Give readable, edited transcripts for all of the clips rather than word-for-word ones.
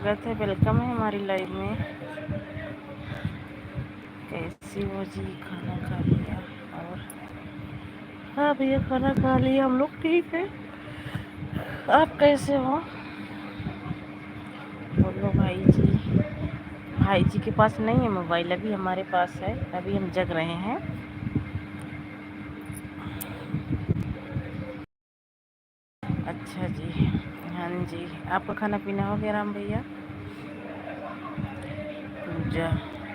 स्वागत है, वेलकम है हमारी लाइव में। कैसी हो जी? खाना खा लिया? और हाँ भैया, खाना खा लिया, हम लोग ठीक है। आप कैसे हो? बोलो भाई जी। भाई जी के पास नहीं है मोबाइल, अभी हमारे पास है, अभी हम जग रहे हैं। अच्छा जी, हाँ जी। आपका खाना पीना हो गया राम भैया? पूजा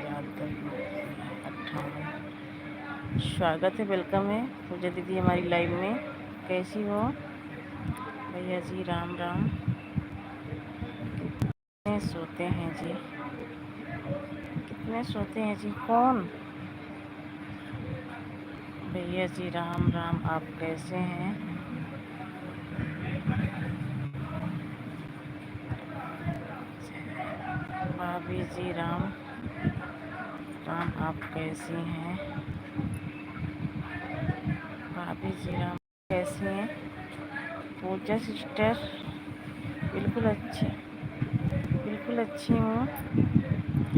यादव 58। स्वागत है, वेलकम है पूजा दीदी हमारी लाइव में। कैसी हो भैया जी? राम राम। कितने सोते हैं जी? कितने सोते हैं जी? कौन? भैया जी राम राम, आप कैसे हैं? भाभी जी राम राम, आप कैसी हैं? भाभी जी राम कैसी हैं? पूजा सिस्टर बिल्कुल अच्छी, बिल्कुल अच्छी हूँ।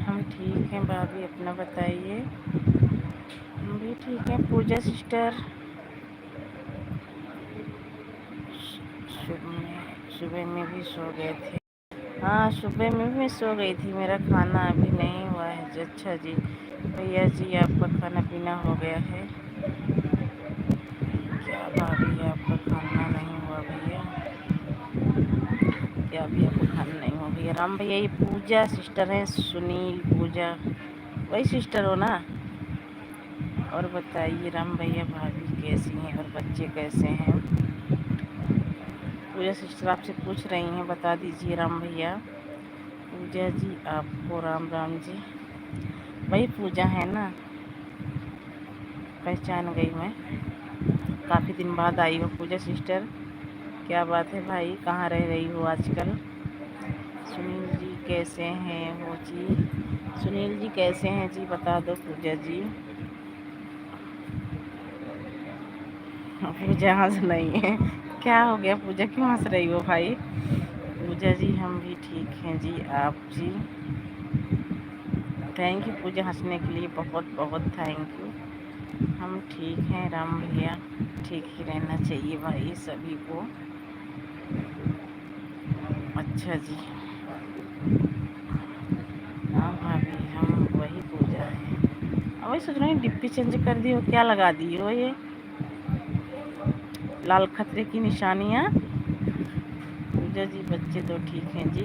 हम ठीक हैं भाभी, अपना बताइए। हम भी ठीक हैं पूजा सिस्टर। सुबह में भी सो गए थे? हाँ, सुबह में भी मैं सो गई थी, मेरा खाना अभी नहीं हुआ है जी। अच्छा जी, भैया जी आपका खाना पीना हो गया है क्या? भाभी आपका खाना नहीं हुआ भैया? क्या अभी आपका खाना नहीं हुआ भैया? राम भैया, ये पूजा सिस्टर है, सुनील पूजा, वही सिस्टर हो ना? और बताइए राम भैया, भाभी कैसी हैं और बच्चे कैसे हैं? पूजा सिस्टर आपसे पूछ रही हैं, बता दीजिए राम भैया। पूजा जी आपको राम राम जी। वही पूजा है ना? पहचान गई मैं, काफ़ी दिन बाद आई हो पूजा सिस्टर। क्या बात है भाई, कहाँ रह रही हो आजकल? सुनील जी कैसे हैं हो जी? सुनील जी कैसे हैं जी, बता दो पूजा जी। पूजा हंस नहीं है, क्या हो गया पूजा, क्यों हंस रही हो भाई? पूजा जी हम भी ठीक हैं जी। आप जी? थैंक यू पूजा, हंसने के लिए बहुत बहुत थैंक यू। हम ठीक हैं राम भैया, ठीक ही रहना चाहिए भाई सभी को। अच्छा जी, हाँ भाभी, हम वही पूजा है। वही सोच रही हूँ, डिप्पी चेंज कर दी हो, क्या लगा दी हो ये लाल खतरे की निशानियाँ? पूजा जी बच्चे तो ठीक हैं जी।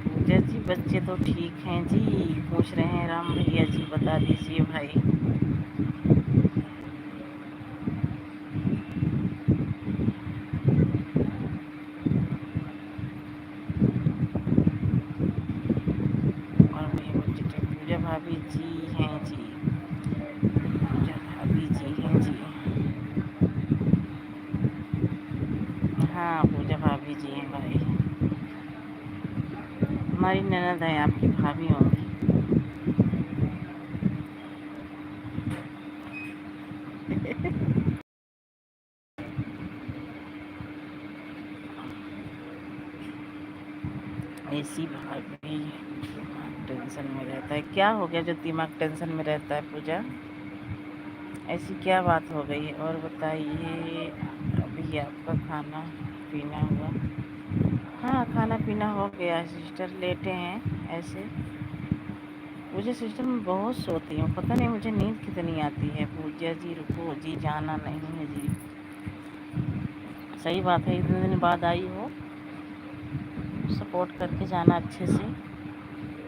पूजा जी बच्चे तो ठीक हैं जी, पूछ रहे हैं राम भैया जी, बता दीजिए भाई। और भैया बच्चे तो पूजा भाभी जी हैं जी। पूजा भाभी जी हैं जी। हाँ, पूजा भाभी जी हैं भाई, हमारी ननद है, आपकी भाभी होंगी। ऐसी भाभी टेंशन में रहता है? क्या हो गया जो दिमाग टेंशन में रहता है पूजा? ऐसी क्या बात हो गई है? और बताइए, अभी आपका खाना पीना हुआ? हाँ, खाना पीना हो गया सिस्टर, लेटे हैं ऐसे। पूजा सिस्टर मैं बहुत सोती हूँ, पता नहीं मुझे नींद कितनी आती है। पूजा जी रुको जी, जाना नहीं है जी। सही बात है, इतने दिन बाद आई हो, सपोर्ट करके जाना अच्छे से।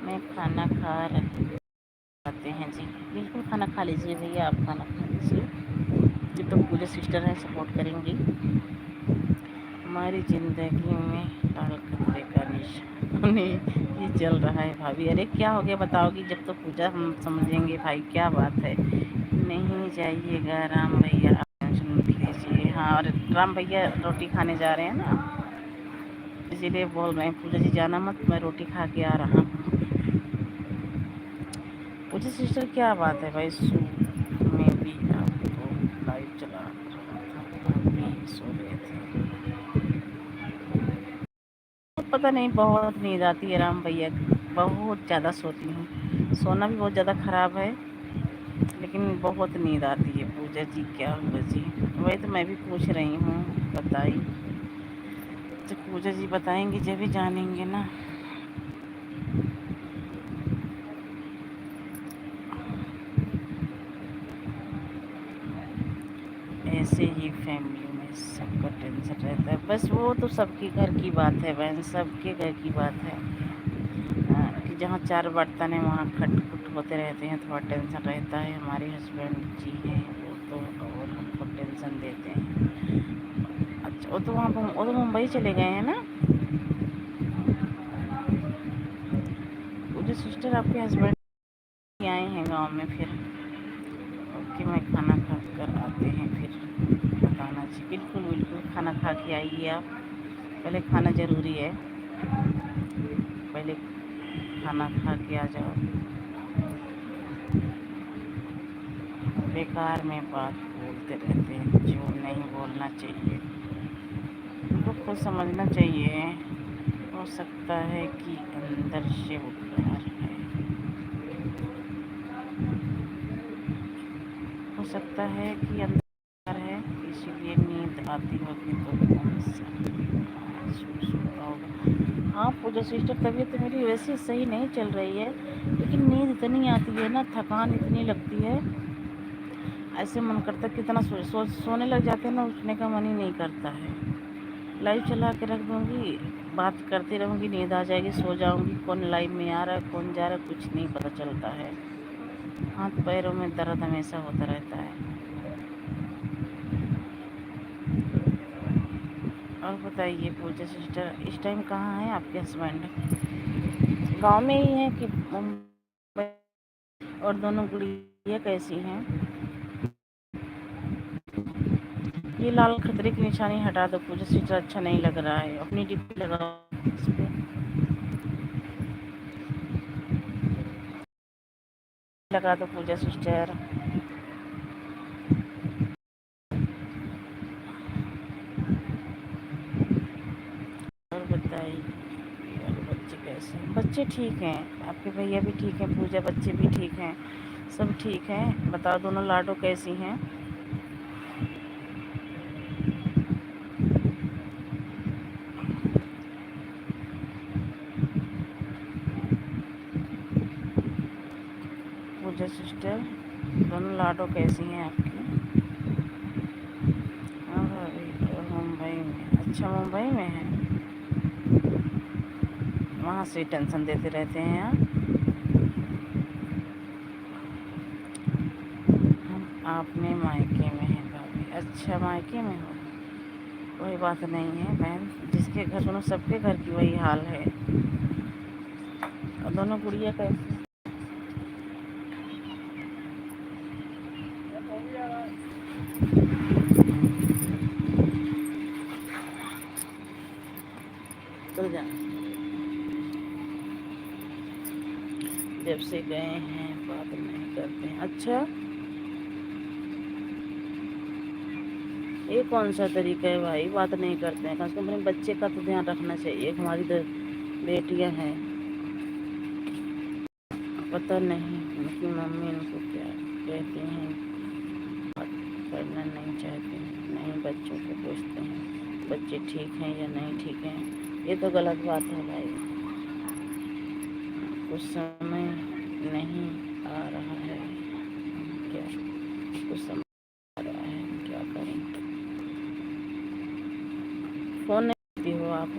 मैं खाना खा रही खाते हैं जी, बिल्कुल खाना खा लीजिए भैया, आप खाना खा लीजिए। ये तो पूजा सिस्टर हैं, सपोर्ट करेंगी। हमारी ज़िंदगी में लाल खतरे का निशान ये चल रहा है भाभी। अरे क्या हो गया बताओगी जब तो पूजा, हम समझेंगे भाई, क्या बात है? नहीं जाइएगा राम भैया, आप टेंशन मत लीजिए। हाँ, और राम भैया रोटी खाने जा रहे हैं ना, इसीलिए बोल रहे हैं पूजा जी जाना मत, मैं रोटी खा के आ रहा हूँ। पूजा सिस्टर क्या बात है भाई, सो में भी आपको लाइव चला रहा था, आप भी सो रहे थे। पता नहीं बहुत नींद आती है राम भैया, बहुत ज़्यादा सोती हूँ। सोना भी बहुत ज़्यादा ख़राब है, लेकिन बहुत नींद आती है। पूजा जी क्या हुआ जी? वही तो मैं भी पूछ रही हूँ, बताइए। जब पूजा जी बताएंगे जब भी जानेंगे ना। ऐसे ही फैमिली में सबका टेंशन रहता है, बस वो तो सबके घर की बात है बहन, सबके घर की बात है। कि जहाँ चार बर्तन है वहाँ खटखुट होते रहते हैं, थोड़ा टेंशन रहता है। हमारे हस्बैंड जी हैं वो तो और हमको टेंशन देते हैं। अच्छा, वो तो मुंबई चले गए हैं ना। वो जो सिस्टर आपके हस्बैंड आए हैं गांव में, फिर ओके मैं खाना खा कर आते हैं फिर बताना जी। बिल्कुल बिल्कुल, खाना खा के आइए आप। पहले खाना ज़रूरी है, पहले खाना खा के आ जाओ। बेकार में बात बोलते रहते हैं जो नहीं बोलना चाहिए। उनको खुद समझना चाहिए। हो सकता है कि अंदर से वो प्यार है, हो सकता है कि अंदर प्यार है, इसीलिए नींद आती होगी तो कौन सा महसूस होता होगा। हाँ पूजा सिस्टर, तबीयत तो मेरी वैसे सही नहीं चल रही है, लेकिन नींद इतनी आती है ना, थकान इतनी लगती है, ऐसे मन करता है कितना सोने लग जाते हैं ना, उठने का मन ही नहीं करता है। लाइव चला के रख दूँगी, बात करती रहूँगी, नींद आ जाएगी, सो जाऊँगी। कौन लाइव में आ रहा है कौन जा रहा है कुछ नहीं पता चलता है। हाथ पैरों में दर्द हमेशा होता रहता है। और बताइए पूजा सिस्टर, इस टाइम कहाँ हैं आपके हस्बैंड? गांव में ही हैं कि मुंबई? और दोनों गुड़िया कैसी हैं? ये लाल खतरे की निशानी हटा दो पूजा सिस्टर, अच्छा नहीं लग रहा है। अपनी डिब्बी लगाओ इस पे, लगा दो पूजा सिस्टर। और बताइए, और बच्चे कैसे हैं? बच्चे ठीक हैं, आपके भैया भी ठीक हैं, पूजा बच्चे भी ठीक हैं, सब ठीक हैं। बताओ दोनों लाडो कैसी हैं? पूजा सिस्टर, दोनों लाडो कैसी हैं आपकी? और अभी और मुंबई में? अच्छा मुंबई में है, वहाँ से टेंशन देते रहते हैं आप। हम आपने मायके में हैं भाभी? अच्छा मायके में हो, कोई बात नहीं है बहन, जिसके घर सुनो सबके घर की वही हाल है। और दोनों गुड़िया कैसी? चल जाना, जब से गए हैं बात नहीं करते हैं। अच्छा, ये कौन सा तरीका है भाई, बात नहीं करते हैं? कम से कम अपने बच्चे का तो ध्यान रखना चाहिए। हमारी तो बेटियां हैं, पता नहीं उनकी मम्मी उनको क्या कहती हैं, बात करना नहीं चाहते हैं, नहीं बच्चों को पूछते हैं बच्चे ठीक हैं या नहीं ठीक हैं। ये तो गलत बात है भाई। कुछ समय नहीं आ रहा है, क्या कुछ समय आ रहा है, क्या करें? फ़ोन नहीं करती हो आप?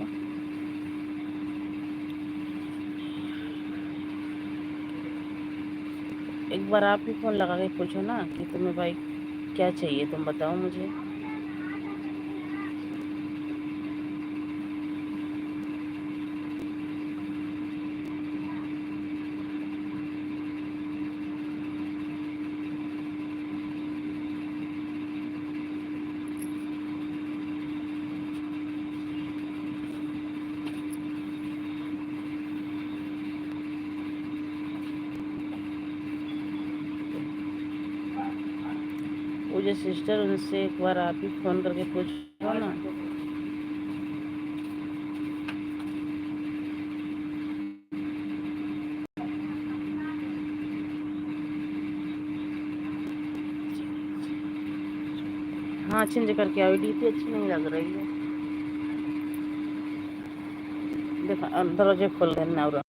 एक बार आप ही फ़ोन लगा के पूछो ना कि तुम्हें भाई क्या चाहिए, तुम बताओ मुझे। वो जो सिस्टर, उनसे एक बार आप ही फ़ोन करके पूछो ना। हाँ चेंज करके आई डी थी, अच्छी नहीं लग रही है। देखा दरवाजे खोल देना और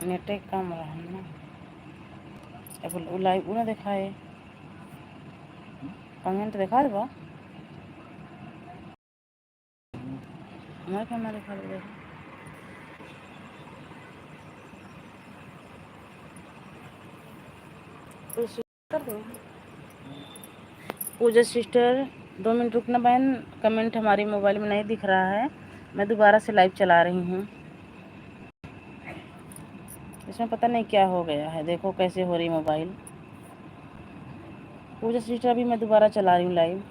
नेट कम रहा ना। अब लाइव ना दिखाए कमेंट देखा देगा हमारे कैमरा दिखा दे कर दो। पूजा सिस्टर 2 मिनट रुकना बहन, कमेंट हमारी मोबाइल में नहीं दिख रहा है, मैं दोबारा से लाइव चला रही हूँ। इसमें पता नहीं क्या हो गया है, देखो कैसे हो रही मोबाइल। पूजा सिस्टर अभी मैं दोबारा चला रही हूँ लाइव।